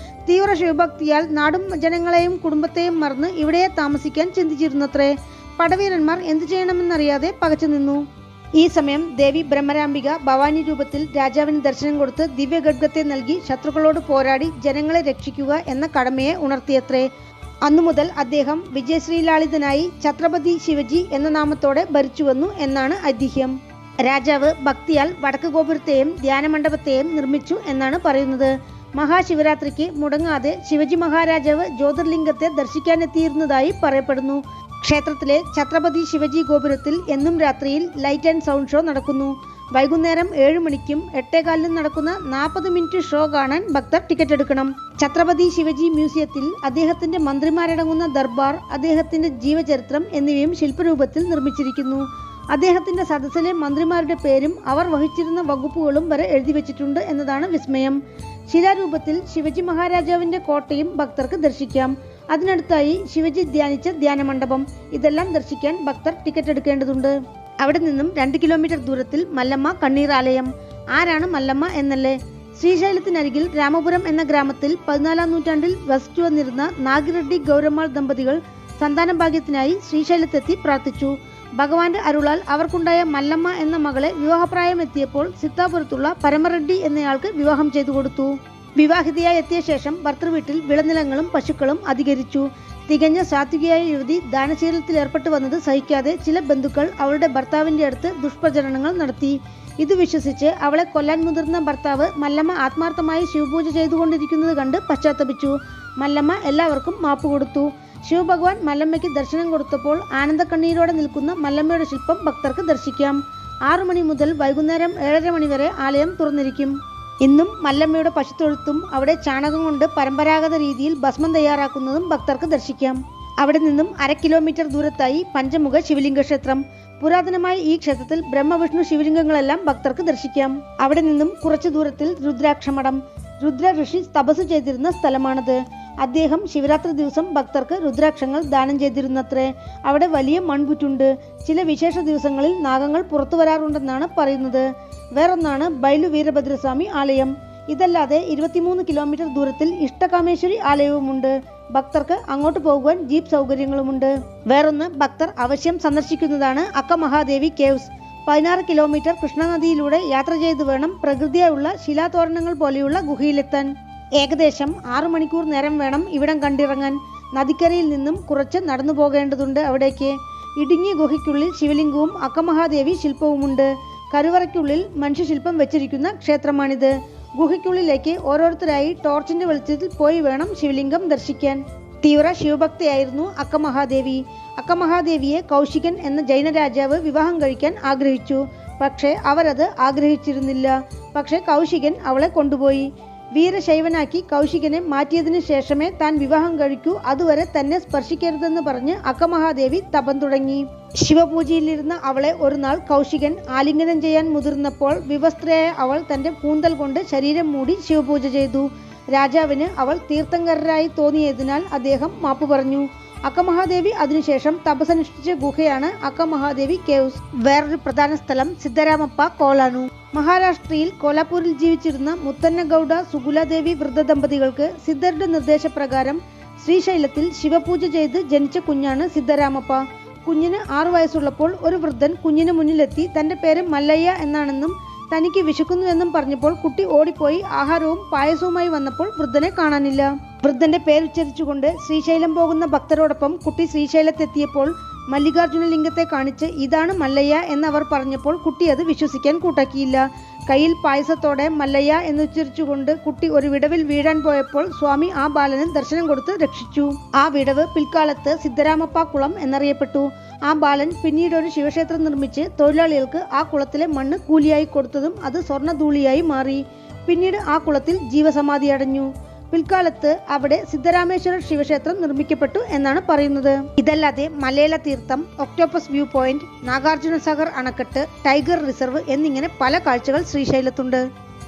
തീവ്ര ശിവഭക്തിയാൽ നാടും ജനങ്ങളെയും കുടുംബത്തെയും മറന്ന് ഇവിടെ താമസിക്കാൻ ചിന്തിച്ചിരുന്നത്രേ. പടവീരന്മാർ എന്തു ചെയ്യണമെന്നറിയാതെ പകച്ചു നിന്നു. ഈ സമയം ദേവി ബ്രഹ്മരാംബിക ഭവാനി രൂപത്തിൽ രാജാവിന് ദർശനം കൊടുത്ത് ദിവ്യഖഡ്ഗത്തെ നൽകി ശത്രുക്കളോട് പോരാടി ജനങ്ങളെ രക്ഷിക്കുക എന്ന കടമയെ ഉണർത്തിയത്രേ. അന്നുമുതൽ അദ്ദേഹം വിജയശ്രീലാളിതനായി ഛത്രപതി ശിവജി എന്ന നാമത്തോടെ ഭരിച്ചുവന്നു എന്നാണ് ഐതിഹ്യം. രാജാവ് ഭക്തിയാൽ വടക്ക് ഗോപുരത്തെയും ധ്യാനമണ്ഡപത്തെയും നിർമ്മിച്ചു എന്നാണ് പറയുന്നത്. മഹാശിവരാത്രിക്ക് മുടങ്ങാതെ ശിവജി മഹാരാജാവ് ജ്യോതിർലിംഗത്തെ ദർശിക്കാനെത്തിയിരുന്നതായി പറയപ്പെടുന്നു. ക്ഷേത്രത്തിലെ ഛത്രപതി ശിവജി ഗോപുരത്തിൽ എന്നും രാത്രിയിൽ ലൈറ്റ് ആൻഡ് സൗണ്ട് ഷോ നടക്കുന്നു. വൈകുന്നേരം 7 മണിക്കും 8:15 നടക്കുന്ന 40 മിനിറ്റ് ഷോ കാണാൻ ഭക്തർ ടിക്കറ്റ് എടുക്കണം. ഛത്രപതി ശിവജി മ്യൂസിയത്തിൽ അദ്ദേഹത്തിന്റെ മന്ത്രിമാരടങ്ങുന്ന ദർബാർ, അദ്ദേഹത്തിന്റെ ജീവചരിത്രം എന്നിവയും ശില്പരൂപത്തിൽ നിർമ്മിച്ചിരിക്കുന്നു. അദ്ദേഹത്തിന്റെ സദസ്സിലെ മന്ത്രിമാരുടെ പേരും അവർ വഹിച്ചിരുന്ന വകുപ്പുകളും വരെ എഴുതി വെച്ചിട്ടുണ്ട് എന്നതാണ് വിസ്മയം. ശിലാരൂപത്തിൽ ശിവജി മഹാരാജാവിന്റെ കോട്ടയും ഭക്തർക്ക് ദർശിക്കാം. അതിനടുത്തായി ശിവജി ധ്യാനിച്ച ധ്യാനമണ്ഡപം. ഇതെല്ലാം ദർശിക്കാൻ ഭക്തർ ടിക്കറ്റ് എടുക്കേണ്ടതുണ്ട്. അവിടെ നിന്നും 2 കിലോമീറ്റർ ദൂരത്തിൽ മല്ലമ്മ കണ്ണീർ ആലയം. ആരാണ് മല്ലമ്മ എന്നല്ലേ? ശ്രീശൈലത്തിനരികിൽ രാമപുരം എന്ന ഗ്രാമത്തിൽ 14-ാം നൂറ്റാണ്ടിൽ വസിച്ചു വന്നിരുന്ന നാഗിറെഡ്ഡി ഗൗരമ്മാൾ ദമ്പതികൾ സന്താന ഭാഗ്യത്തിനായി ശ്രീശൈലത്തെത്തി പ്രാർത്ഥിച്ചു. ഭഗവാന്റെ അരുളാൽ അവർക്കുണ്ടായ മല്ലമ്മ എന്ന മകളെ വിവാഹപ്രായം എത്തിയപ്പോൾ സിത്താപുരത്തുള്ള പരമറെഡ്ഡി എന്നയാൾക്ക് വിവാഹം ചെയ്തു കൊടുത്തു. വിവാഹിതയായി എത്തിയ ശേഷം ഭർത്തൃവീട്ടിൽ വിളനിലങ്ങളും പശുക്കളും അധികരിച്ചു. തികഞ്ഞ സാത്വികയായ യുവതി ദാനശീലത്തിൽ ഏർപ്പെട്ടു വന്നത് സഹിക്കാതെ ചില ബന്ധുക്കൾ അവളുടെ ഭർത്താവിന്റെ അടുത്ത് ദുഷ്പ്രചരണങ്ങൾ നടത്തി. ഇത് വിശ്വസിച്ച് അവളെ കൊല്ലാൻ മുതിർന്ന ഭർത്താവ് മല്ലമ്മ ആത്മാർത്ഥമായി ശിവപൂജ ചെയ്തുകൊണ്ടിരിക്കുന്നത് കണ്ട് പശ്ചാത്തപിച്ചു. മല്ലമ്മ എല്ലാവർക്കും മാപ്പ് കൊടുത്തു. ശിവഭഗവാൻ മല്ലമ്മയ്ക്ക് ദർശനം കൊടുത്തപ്പോൾ ആനന്ദക്കണ്ണീരോടെ നിൽക്കുന്ന മല്ലമ്മയുടെ ശില്പം ഭക്തർക്ക് ദർശിക്കാം. 6 മണി മുതൽ വൈകുന്നേരം 7:30 മണി വരെ ആലയം തുറന്നിരിക്കും. ഇന്നും മല്ലമ്മയുടെ പശുത്തൊഴുത്തും അവിടെ ചാണകം കൊണ്ട് പരമ്പരാഗത രീതിയിൽ ഭസ്മം തയ്യാറാക്കുന്നതും ഭക്തർക്ക് ദർശിക്കാം. അവിടെ നിന്നും 1/2 കിലോമീറ്റർ ദൂരത്തായി പഞ്ചമുഖ ശിവലിംഗ ക്ഷേത്രം. പുരാതനമായ ഈ ക്ഷേത്രത്തിൽ ബ്രഹ്മവിഷ്ണു ശിവലിംഗങ്ങളെല്ലാം ഭക്തർക്ക് ദർശിക്കാം. അവിടെ നിന്നും കുറച്ചു ദൂരത്തിൽ രുദ്രാക്ഷമഠം. രുദ്ര ഋഷി തപസ് ചെയ്തിരുന്ന സ്ഥലമാണത്. അദ്ദേഹം ശിവരാത്രി ദിവസം ഭക്തർക്ക് രുദ്രാക്ഷങ്ങൾ ദാനം ചെയ്തിരുന്നത്രേ. അവിടെ വലിയ മൺപുറ്റുണ്ട്. ചില വിശേഷ ദിവസങ്ങളിൽ നാഗങ്ങൾ പുറത്തു വരാറുണ്ടെന്നാണ് പറയുന്നത്. വേറൊന്നാണ് ബൈലു വീരഭദ്രസ്വാമി ആലയം. ഇതല്ലാതെ 23 കിലോമീറ്റർ ദൂരത്തിൽ ഇഷ്ടകാമേശ്വരി ആലയവുമുണ്ട്. ഭക്തർക്ക് അങ്ങോട്ട് പോകുവാൻ ജീപ്പ് സൗകര്യങ്ങളുമുണ്ട്. വേറൊന്ന് ഭക്തർ അവശ്യം സന്ദർശിക്കുന്നതാണ് അക്കമഹാദേവി കേവ്സ്. 16 കിലോമീറ്റർ കൃഷ്ണനദിയിലൂടെ യാത്ര ചെയ്തു വേണം പ്രകൃതിയായുള്ള ശിലാതോരണങ്ങൾ പോലെയുള്ള ഗുഹയിലെത്താൻ. ഏകദേശം 6 മണിക്കൂർ നേരം വേണം ഇവിടം കണ്ടിറങ്ങാൻ. നദിക്കരയിൽ നിന്നും കുറച്ച് നടന്നു പോകേണ്ടതുണ്ട് അവിടേക്ക്. ഇടുങ്ങിയ ഗുഹയ്ക്കുള്ളിൽ ശിവലിംഗവും അക്കമഹാദേവി ശില്പവുമുണ്ട്. കരുവറയ്ക്കുള്ളിൽ മനുഷ്യശില്പം വെച്ചിരിക്കുന്ന ക്ഷേത്രമാണിത്. ഗുഹയ്ക്കുള്ളിലേക്ക് ഓരോരുത്തരായി ടോർച്ചിന്റെ വെളിച്ചത്തിൽ പോയി വേണം ശിവലിംഗം ദർശിക്കാൻ. തീവ്ര ശിവഭക്തയായിരുന്നു അക്കമഹാദേവി. അക്കമഹാദേവിയെ കൗശികൻ എന്ന ജൈന രാജാവ് വിവാഹം കഴിക്കാൻ ആഗ്രഹിച്ചു. പക്ഷേ അവരത് ആഗ്രഹിച്ചിരുന്നില്ല. പക്ഷേ കൗശികൻ അവളെ കൊണ്ടുപോയി. വീരശൈവനാക്കി കൗശികനെ മാറ്റിയതിനു ശേഷമേ താൻ വിവാഹം കഴിക്കൂ, അതുവരെ തന്നെ സ്പർശിക്കരുതെന്ന് പറഞ്ഞ് അക്കമഹാദേവി തപം തുടങ്ങി. ശിവപൂജയിലിരുന്ന അവളെ ഒരു നാൾ കൗശികൻ ആലിംഗനം ചെയ്യാൻ മുതിർന്നപ്പോൾ വിവസ്ത്രയായ അവൾ തന്റെ കൂന്തൽ കൊണ്ട് ശരീരം മൂടി ശിവപൂജ ചെയ്തു. രാജാവിന് അവൾ തീർത്ഥങ്കരായി തോന്നിയതിനാൽ അദ്ദേഹം മാപ്പു പറഞ്ഞു. അക്കമഹാദേവി അതിനുശേഷം തപസനുഷ്ഠിച്ച ഗുഹയാണ് അക്കമഹാദേവി കേവ്സ്. വേറൊരു പ്രധാന സ്ഥലം സിദ്ധരാമപ്പ കോലാനു. മഹാരാഷ്ട്രയിൽ കോലാപൂരിൽ ജീവിച്ചിരുന്ന മുത്തന്നഗൌഡ സുഗുലാദേവി വൃദ്ധ ദമ്പതികൾക്ക് സിദ്ധരുടെ നിർദ്ദേശപ്രകാരം ശ്രീശൈലത്തിൽ ശിവപൂജ ചെയ്ത് ജനിച്ച കുഞ്ഞാണ് സിദ്ധരാമപ്പ. കുഞ്ഞിന് 6 വയസ്സുള്ളപ്പോൾ ഒരു വൃദ്ധൻ കുഞ്ഞിന് മുന്നിലെത്തി തന്റെ പേര് മല്ലയ്യ എന്നാണെന്നും തനിക്ക് വിശക്കുന്നുവെന്നും പറഞ്ഞപ്പോൾ കുട്ടി ഓടിപ്പോയി ആഹാരവും പായസവുമായി വന്നപ്പോൾ വൃദ്ധനെ കാണാനില്ല. വൃദ്ധന്റെ പേരുച്ചരിച്ചുകൊണ്ട് ശ്രീശൈലം പോകുന്ന ഭക്തരോടൊപ്പം കുട്ടി ശ്രീശൈലത്തെത്തിയപ്പോൾ മല്ലികാർജുന ലിംഗത്തെ കാണിച്ച് ഇതാണ് മല്ലയ്യ എന്നവർ പറഞ്ഞപ്പോൾ കുട്ടി അത് വിശ്വസിക്കാൻ കൂട്ടാക്കിയില്ല. കയ്യിൽ പായസത്തോടെ മല്ലയ്യ എന്നുച്ചരിച്ചുകൊണ്ട് കുട്ടി ഒരു വിടവിൽ വീഴാൻ പോയപ്പോൾ സ്വാമി ആ ബാലന് ദർശനം കൊടുത്ത് രക്ഷിച്ചു. ആ വിടവ് പിൽക്കാലത്ത് സിദ്ധരാമപ്പ കുളം എന്നറിയപ്പെട്ടു. ആ ബാലൻ പിന്നീട് ഒരു ശിവക്ഷേത്രം നിർമ്മിച്ച് തൊഴിലാളികൾക്ക് ആ കുളത്തിലെ മണ്ണ് കൂലിയായി കൊടുത്തതും അത് സ്വർണ്ണധൂളിയായി മാറി. പിന്നീട് ആ കുളത്തിൽ ജീവസമാധി അടഞ്ഞു. പിൽക്കാലത്ത് അവിടെ സിദ്ധരാമേശ്വര ശിവക്ഷേത്രം നിർമ്മിക്കപ്പെട്ടു എന്നാണ് പറയുന്നത്. ഇതല്ലാതെ മലയാള തീർത്ഥം, octopus view point, Nagarjuna Sagar അണക്കെട്ട്, ടൈഗർ റിസർവ് എന്നിങ്ങനെ പല കാഴ്ചകൾ ശ്രീശൈലത്തുണ്ട്.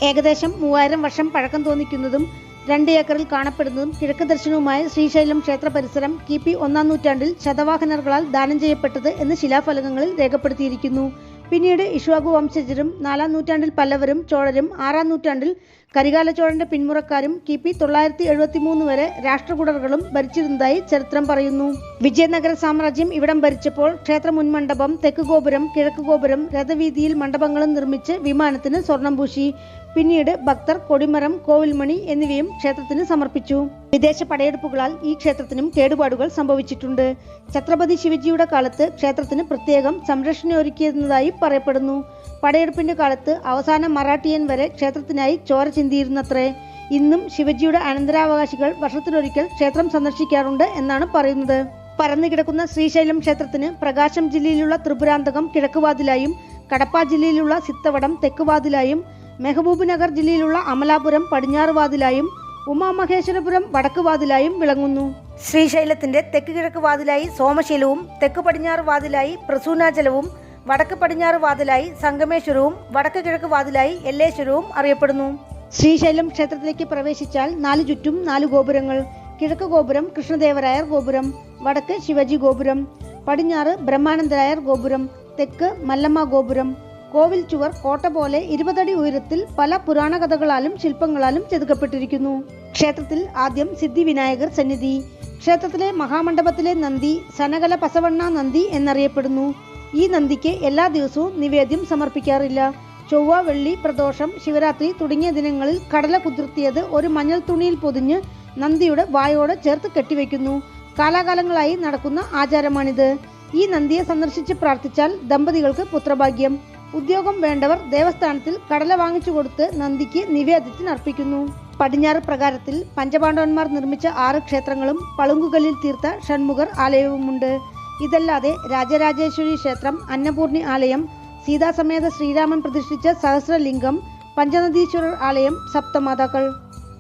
ഏകദേശം 3000 വർഷം പഴക്കം തോന്നിക്കുന്നതും 2 ഏക്കറിൽ കാണപ്പെടുന്നതും കിഴക്ക് ദർശനവുമായ ശ്രീശൈലം ക്ഷേത്ര പരിസരം കിപി 1-ാം നൂറ്റാണ്ടിൽ ശതവാഹനர்களാൽ ദാനം ചെയ്യപ്പെട്ടത് എന്ന് ശിലാഫലകങ്ങളിൽ രേഖപ്പെടുത്തിയിരിക്കുന്നു. പിന്നീട് ഇക്ഷ്വാകു വംശജരും 4-ാം നൂറ്റാണ്ടിൽ പല്ലവരും ചോഴരും 6-ാം നൂറ്റാണ്ടിൽ കരികാല ചോഴന്റെ പിന്മുറക്കാരും കിപി 973 വരെ രാഷ്ട്രകൂടറുകളും ഭരിച്ചിരുന്നതായി ചരിത്രം പറയുന്നു. വിജയനഗര സാമ്രാജ്യം ഇവിടം ഭരിച്ചപ്പോൾ ക്ഷേത്ര മുൻമണ്ഡപം, തെക്ക് ഗോപുരം, കിഴക്ക് ഗോപുരം, രഥവീതിയിൽ മണ്ഡപങ്ങളും നിർമ്മിച്ച് വിമാനത്തിന് സ്വർണം പൂശി. പിന്നീട് ഭക്തർ കൊടിമരം, കോവിൽമണി എന്നിവയും ക്ഷേത്രത്തിന് സമർപ്പിച്ചു. വിദേശ പടയെടുപ്പുകളാൽ ഈ ക്ഷേത്രത്തിനും കേടുപാടുകൾ സംഭവിച്ചിട്ടുണ്ട്. ഛത്രപതി ശിവജിയുടെ കാലത്ത് ക്ഷേത്രത്തിന് പ്രത്യേകം സംരക്ഷണം ഒരുക്കിയിരുന്നതായി പറയപ്പെടുന്നു. പടയെടുപ്പിന്റെ കാലത്ത് അവസാന മറാഠിയൻ വരെ ക്ഷേത്രത്തിനായി ചോര ചിന്തിയിരുന്നത്രേ. ഇന്നും ശിവജിയുടെ അനന്തരാവകാശികൾ വർഷത്തിലൊരിക്കൽ ക്ഷേത്രം സന്ദർശിക്കാറുണ്ട് എന്നാണ് പറയുന്നത്. പരന്നുകിടക്കുന്ന ശ്രീശൈലം ക്ഷേത്രത്തിന് പ്രകാശം ജില്ലയിലുള്ള ത്രിപുരാന്തകം കിഴക്കുവാതിലായും, കടപ്പ ജില്ലയിലുള്ള സിത്തവടം തെക്കുവാതിലായും, മെഹബൂബ് നഗർ ജില്ലയിലുള്ള അമലാപുരം പടിഞ്ഞാറുവാതിലായും, ഉമാമഹേശ്വരപുരം വടക്കുവാതിലായും വിളങ്ങുന്നു. ശ്രീശൈലത്തിന്റെ തെക്ക് കിഴക്ക് വാതിലായി സോമശീലവും, തെക്ക് പടിഞ്ഞാറ് വാതിലായി പ്രസൂനാചലവും, വടക്ക് പടിഞ്ഞാറ് വാതിലായി സംഗമേശ്വരവും, വടക്ക് കിഴക്ക് വാതിലായി യെല്ലേശ്വരവും അറിയപ്പെടുന്നു. ശ്രീശൈലം ക്ഷേത്രത്തിലേക്ക് പ്രവേശിച്ചാൽ 4 ചുറ്റും 4 ഗോപുരങ്ങൾ. കിഴക്ക് ഗോപുരം കൃഷ്ണദേവരായർ ഗോപുരം, വടക്ക് ശിവജി ഗോപുരം, പടിഞ്ഞാറ് ബ്രഹ്മാനന്ദരായർ ഗോപുരം, തെക്ക് മല്ലമ്മ ഗോപുരം. കോവിൽ ചുവർ കോട്ട പോലെ 20 അടി ഉയരത്തിൽ പല പുരാണ കഥകളാലും ശില്പങ്ങളാലും ചെതുക്കപ്പെട്ടിരിക്കുന്നു. ക്ഷേത്രത്തിൽ ആദ്യം സിദ്ധി വിനായകർ സന്നിധി. ക്ഷേത്രത്തിലെ മഹാമണ്ഡപത്തിലെ നന്ദി സനകല പസവണ്ണ നന്ദി എന്നറിയപ്പെടുന്നു. ഈ നന്ദിക്ക് എല്ലാ ദിവസവും നിവേദ്യം സമർപ്പിക്കാറില്ല. ചൊവ്വ, വെള്ളി, പ്രദോഷം, ശിവരാത്രി തുടങ്ങിയ ദിനങ്ങളിൽ കടല കുതിർത്തിയത് ഒരു മഞ്ഞൾ തുണിയിൽ പൊതിഞ്ഞ് നന്ദിയുടെ വായോട് ചേർത്ത് കെട്ടിവെക്കുന്നു. കാലാകാലങ്ങളായി നടക്കുന്ന ആചാരമാണിത്. ഈ നന്ദിയെ സന്ദർശിച്ച് പ്രാർത്ഥിച്ചാൽ ദമ്പതികൾക്ക് പുത്രഭാഗ്യം. ഉദ്യോഗം വേണ്ടവർ ദേവസ്ഥാനത്തിൽ കടല വാങ്ങിച്ചു കൊടുത്ത് നന്ദിക്ക് നിവേദ്യത്തിന് അർപ്പിക്കുന്നു. പടിഞ്ഞാറ് പ്രകാരത്തിൽ പഞ്ചപാണ്ഡവന്മാർ നിർമ്മിച്ച 6 ക്ഷേത്രങ്ങളും പളുങ്കുകല്ലിൽ തീർത്ത ഷൺമുഖർ ആലയവുമുണ്ട്. ഇതല്ലാതെ രാജരാജേശ്വരി ക്ഷേത്രം, അന്നപൂർണി ആലയം, സീതാസമേത ശ്രീരാമൻ പ്രതിഷ്ഠിച്ച സഹസ്രലിംഗം, പഞ്ചനദീശ്വരർ ആലയം, സപ്തമാതാക്കൾ.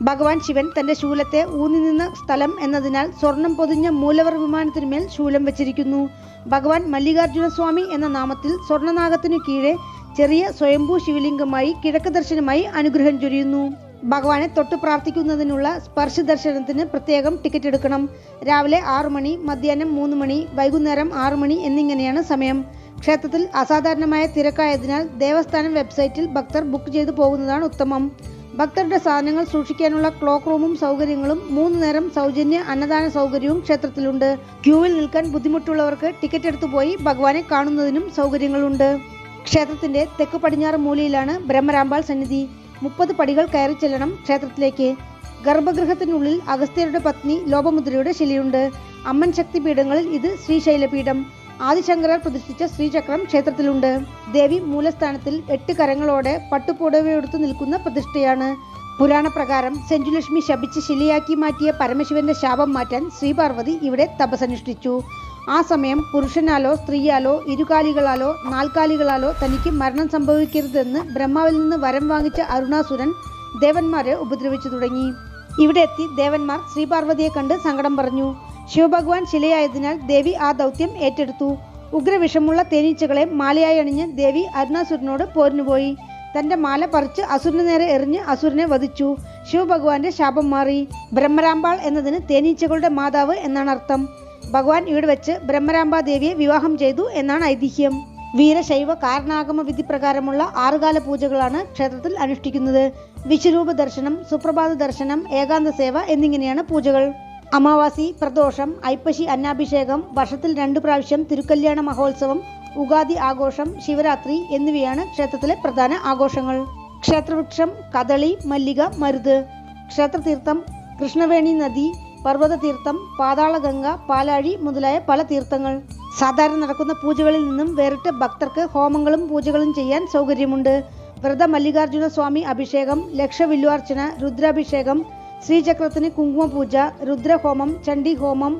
ഭഗവാൻ ശിവൻ തന്റെ ശൂലത്തെ ഊന്നി നിന്ന സ്ഥലം എന്നതിനാൽ സ്വർണം പൊതിഞ്ഞ മൂലവർ വിമാനത്തിനുമേൽ ശൂലം വെച്ചിരിക്കുന്നു. ഭഗവാൻ മല്ലികാർജുന സ്വാമി എന്ന നാമത്തിൽ സ്വർണ്ണനാഗത്തിനു കീഴെ ചെറിയ സ്വയംഭൂ ശിവലിംഗമായി കിഴക്ക് ദർശനമായി അനുഗ്രഹം ചൊരിയുന്നു. ഭഗവാനെ തൊട്ട് പ്രാർത്ഥിക്കുന്നതിനുള്ള സ്പർശ ദർശനത്തിന് പ്രത്യേകം ടിക്കറ്റ് എടുക്കണം. രാവിലെ 6 മണി, മധ്യാഹ്നം 3 മണി, വൈകുന്നേരം 6 മണി എന്നിങ്ങനെയാണ് സമയം. ക്ഷേത്രത്തിൽ അസാധാരണമായ തിരക്കായതിനാൽ ദേവസ്ഥാനം വെബ്സൈറ്റിൽ ഭക്തർ ബുക്ക് ചെയ്തു പോകുന്നതാണ് ഉത്തമം. ഭക്തരുടെ സാധനങ്ങൾ സൂക്ഷിക്കാനുള്ള ക്ലോക്ക് റൂമും സൗകര്യങ്ങളും 3 നേരം സൗജന്യ അന്നദാന സൗകര്യവും ക്ഷേത്രത്തിലുണ്ട്. ക്യൂവിൽ നിൽക്കാൻ ബുദ്ധിമുട്ടുള്ളവർക്ക് ടിക്കറ്റ് എടുത്തു പോയി ഭഗവാനെ കാണുന്നതിനും സൗകര്യങ്ങളുണ്ട്. ക്ഷേത്രത്തിന്റെ തെക്ക് പടിഞ്ഞാറ് മൂലയിലാണ് ബ്രഹ്മരാമ്പാൾ സന്നിധി. 30 പടികൾ കയറി ചെല്ലണം ക്ഷേത്രത്തിലേക്ക്. ഗർഭഗൃഹത്തിനുള്ളിൽ അഗസ്ത്യരുടെ പത്നി ലോപമുദ്രയുടെ ശിലയുണ്ട്. അമ്മൻ ശക്തി പീഠങ്ങളിൽ ഇത് ശ്രീശൈലപീഠം. ആദിശങ്കരർ പ്രതിഷ്ഠിച്ച ശ്രീചക്രം ക്ഷേത്രത്തിലുണ്ട്. ദേവി മൂലസ്ഥാനത്തിൽ 8 കരങ്ങളോടെ പട്ടുപുടവയെടുത്ത് നിൽക്കുന്ന പ്രതിഷ്ഠയാണ്. പുരാണപ്രകാരം സെഞ്ചുലക്ഷ്മി ശപിച്ച് ശിലയാക്കി മാറ്റിയ പരമശിവന്റെ ശാപം മാറ്റാൻ ശ്രീപാർവതി ഇവിടെ തപസ്സനുഷ്ഠിച്ചു. ആ സമയം പുരുഷനാലോ സ്ത്രീയാലോ ഇരുകാലികളാലോ നാൽക്കാലികളാലോ തനിക്ക് മരണം സംഭവിക്കരുതെന്ന് ബ്രഹ്മാവിൽ നിന്ന് വരം വാങ്ങിച്ച അരുണാസുരൻ ദേവന്മാരെ ഉപദ്രവിച്ചു തുടങ്ങി. ഇവിടെ എത്തി ദേവന്മാർ ശ്രീപാർവതിയെ കണ്ട് സങ്കടം പറഞ്ഞു. ശിവഭഗവാൻ ശിലയായതിനാൽ ദേവി ആ ദൗത്യം ഏറ്റെടുത്തു. ഉഗ്രവിഷമുള്ള തേനീച്ചകളെ മാലയായി അണിഞ്ഞ് ദേവി അരുണാസുരനോട് പോരിനുപോയി. തന്റെ മാല പറിച്ച് അസുരന് നേരെ എറിഞ്ഞ് അസുരനെ വധിച്ചു. ശിവഭഗവാന്റെ ശാപം മാറി. ബ്രഹ്മരാമ്പാൾ എന്നതിന് തേനീച്ചകളുടെ മാതാവ് എന്നാണ് അർത്ഥം. ഭഗവാൻ ഇവിടെ വെച്ച് ബ്രഹ്മരാംബാ ദേവിയെ വിവാഹം ചെയ്തു എന്നാണ് ഐതിഹ്യം. വീരശൈവ കാരണാഗമ വിധി പ്രകാരമുള്ള 6 കാല പൂജകളാണ് ക്ഷേത്രത്തിൽ അനുഷ്ഠിക്കുന്നത്. വിശ്വരൂപ ദർശനം, സുപ്രഭാത ദർശനം, ഏകാന്ത സേവ എന്നിങ്ങനെയാണ് പൂജകൾ. അമാവാസി, പ്രദോഷം, ഐപ്പശി അന്നാഭിഷേകം, വർഷത്തിൽ 2 പ്രാവശ്യം തിരുക്കല്യാണ മഹോത്സവം, ഉഗാദി ആഘോഷം, ശിവരാത്രി എന്നിവയാണ് ക്ഷേത്രത്തിലെ പ്രധാന ആഘോഷങ്ങൾ. ക്ഷേത്രവൃക്ഷം കദളി, മല്ലിക, മരുത്. ക്ഷേത്രതീർത്ഥം കൃഷ്ണവേണി നദി, പർവ്വതതീർത്ഥം, പാതാളഗംഗ, പാലാഴി മുതലായ പല തീർത്ഥങ്ങൾ. സാധാരണ നടക്കുന്ന പൂജകളിൽ നിന്നും വേറിട്ട് ഭക്തർക്ക് ഹോമങ്ങളും പൂജകളും ചെയ്യാൻ സൗകര്യമുണ്ട്. വ്രത മല്ലികാർജുന സ്വാമി അഭിഷേകം, ലക്ഷവില്വാർച്ചന, രുദ്രാഭിഷേകം, ശ്രീചക്രത്തിന് കുങ്കുമപൂജ, രുദ്രഹോമം, ചണ്ഡീഹോമം,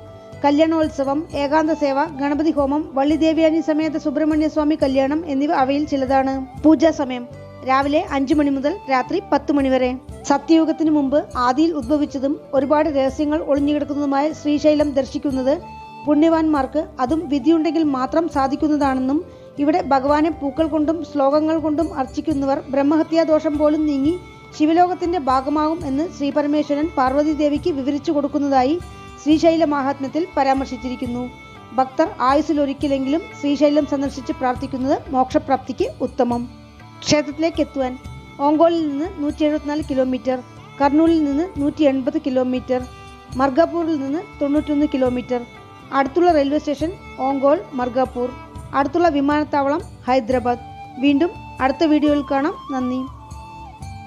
കല്യാണോത്സവം, ഏകാന്ത സേവ, ഗണപതി ഹോമം, വള്ളിദേവ്യാനി സമേത സുബ്രഹ്മണ്യ സ്വാമി കല്യാണം എന്നിവ അവയിൽ ചിലതാണ്. പൂജാ സമയം രാവിലെ 5 മണി മുതൽ രാത്രി 10 മണി വരെ. സത്യയുഗത്തിനു മുമ്പ് ആദിയിൽ ഉദ്ഭവിച്ചതും ഒരുപാട് രഹസ്യങ്ങൾ ഒളിഞ്ഞുകിടക്കുന്നതുമായ ശ്രീശൈലം ദർശിക്കുന്നത് പുണ്യവാന്മാർക്ക് അതും വിധിയുണ്ടെങ്കിൽ മാത്രം സാധിക്കുന്നതാണെന്നും ഇവിടെ ഭഗവാനെ പൂക്കൾ കൊണ്ടും ശ്ലോകങ്ങൾ കൊണ്ടും അർച്ചിക്കുന്നവർ ബ്രഹ്മഹത്യാദോഷം പോലും നീങ്ങി ശിവലോകത്തിന്റെ ഭാഗമാകും എന്ന് ശ്രീപരമേശ്വരൻ പാർവതി ദേവിക്ക് വിവരിച്ചു കൊടുക്കുന്നതായി ശ്രീശൈല മാഹാത്മ്യത്തിൽ പരാമർശിച്ചിരിക്കുന്നു. ഭക്തർ ആയുസ്സിലൊരിക്കലെങ്കിലും ശ്രീശൈലം സന്ദർശിച്ച് പ്രാർത്ഥിക്കുന്നത് മോക്ഷപ്രാപ്തിക്ക് ഉത്തമം. ക്ഷേത്രത്തിലേക്ക് എത്തുവാൻ ഓങ്കോളിൽ നിന്ന് 174 കിലോമീറ്റർ, കർണൂലിൽ നിന്ന് 180 കിലോമീറ്റർ, മർഗാപൂരിൽ നിന്ന് 91 കിലോമീറ്റർ. അടുത്തുള്ള റെയിൽവേ സ്റ്റേഷൻ ഓങ്കോൾ, മർഗാപൂർ. അടുത്തുള്ള വിമാനത്താവളം ഹൈദരാബാദ്. വീണ്ടും അടുത്ത വീഡിയോയിൽ കാണാം. നന്ദി.